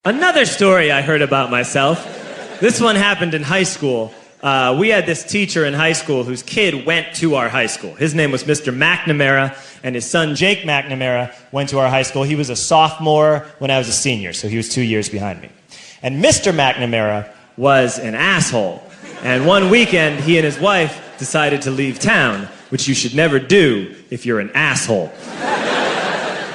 Another story I heard about myself. This one happened in high school. We had this teacher in high school whose kid went to our high school. His name was Mr. McNamara, and his son Jake McNamara went to our high school. He was a sophomore when I was a senior, so he was 2 years behind me. And Mr. McNamara was an asshole. And one weekend, he and his wife decided to leave town, which you should never do if you're an asshole.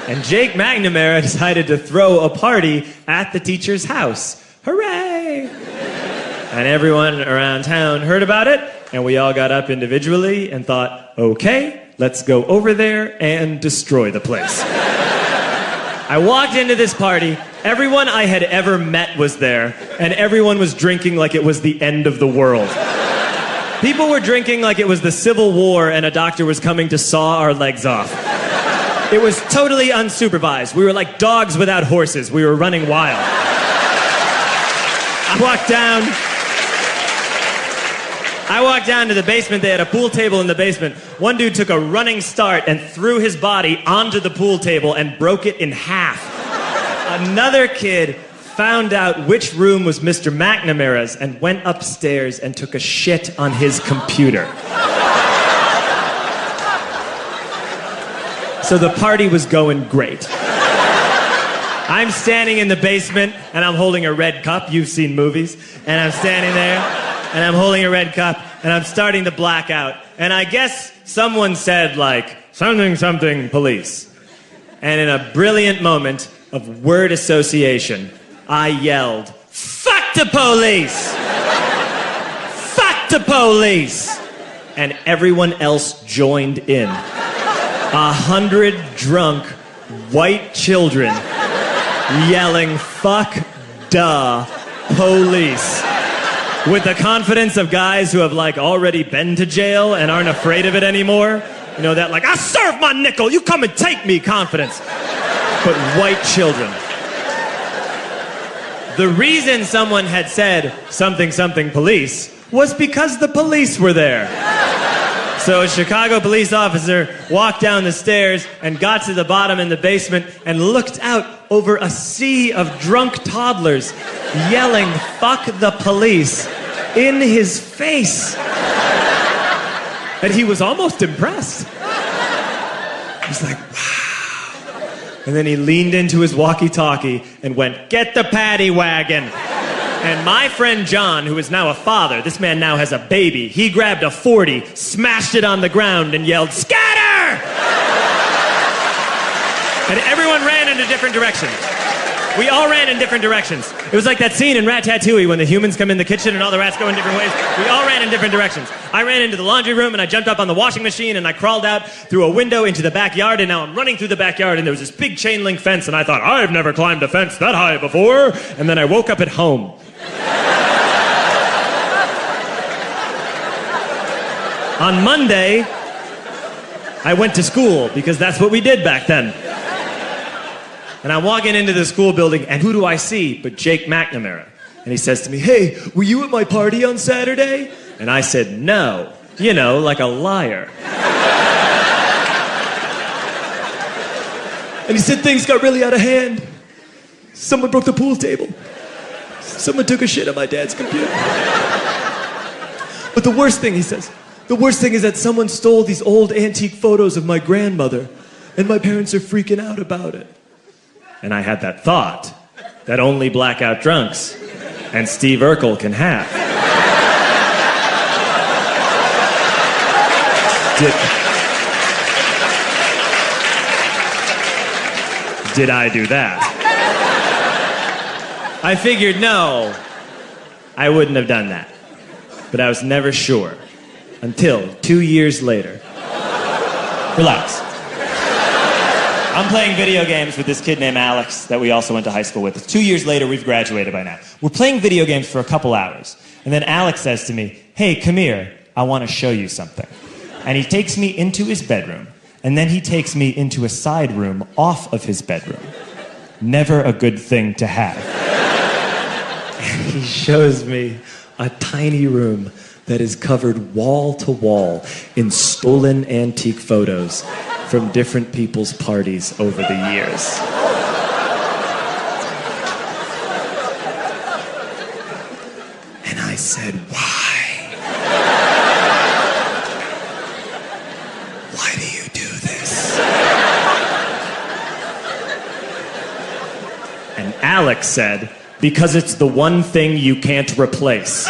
And Jake McNamara decided to throw a party at the teacher's house. Hooray! And everyone around town heard about it, and we all got up individually and thought, okay, let's go over there and destroy the place. I walked into this party, everyone I had ever met was there, and everyone was drinking like it was the end of the world. People were drinking like it was the Civil War and a doctor was coming to saw our legs off. It was totally unsupervised. We were like dogs without horses. We were running wild. I walked down to the basement. They had a pool table in the basement. One dude took a running start and threw his body onto the pool table and broke it in half. Another kid found out which room was Mr. McNamara's and went upstairs and took a shit on his computer. So the party was going great. I'm standing in the basement and I'm holding a red cup. You've seen movies. And I'm standing there and I'm holding a red cup and I'm starting to black out. And I guess someone said like, something, something, police. And in a brilliant moment of word association, I yelled, fuck the police! Fuck the police! And everyone else joined in. 100 drunk white children yelling, fuck the police. With the confidence of guys who have like already been to jail and aren't afraid of it anymore. You know, that like, I'll serve my nickel, you come and take me confidence. But white children. The reason someone had said something, something police was because the police were there. So a Chicago police officer walked down the stairs and got to the bottom in the basement and looked out over a sea of drunk toddlers yelling, fuck the police, in his face. And he was almost impressed. He was like, wow. And then he leaned into his walkie-talkie and went, get the paddy wagon. And my friend John, who is now a father, this man now has a baby, he grabbed a 40, smashed it on the ground, and yelled, scatter! And everyone ran in a different direction. We all ran in different directions. It was like that scene in Ratatouille when the humans come in the kitchen and all the rats go in different ways. We all ran in different directions. I ran into the laundry room and I jumped up on the washing machine and I crawled out through a window into the backyard, and now I'm running through the backyard and there was this big chain link fence and I thought, I've never climbed a fence that high before. And then I woke up at home. On Monday, I went to school because that's what we did back then. And I'm walking into the school building, and who do I see but Jake McNamara? And he says to me, hey, were you at my party on Saturday? And I said, no. You know, like a liar. And he said things got really out of hand. Someone broke the pool table. Someone took a shit on my dad's computer. But the worst thing, he says, the worst thing is that someone stole these old antique photos of my grandmother, and my parents are freaking out about it. And I had that thought that only blackout drunks and Steve Urkel can have. Did I do that? I figured, no, I wouldn't have done that. But I was never sure until 2 years later. Relax. I'm playing video games with this kid named Alex that we also went to high school with. 2 years later, we've graduated by now. We're playing video games for a couple hours. And then Alex says to me, hey, come here, I want to show you something. And he takes me into his bedroom. And then he takes me into a side room off of his bedroom. Never a good thing to have. And he shows me a tiny room that is covered wall to wall in stolen antique photos from different people's parties over the years. said, why? Why do you do this? And Alex said, because it's the one thing you can't replace.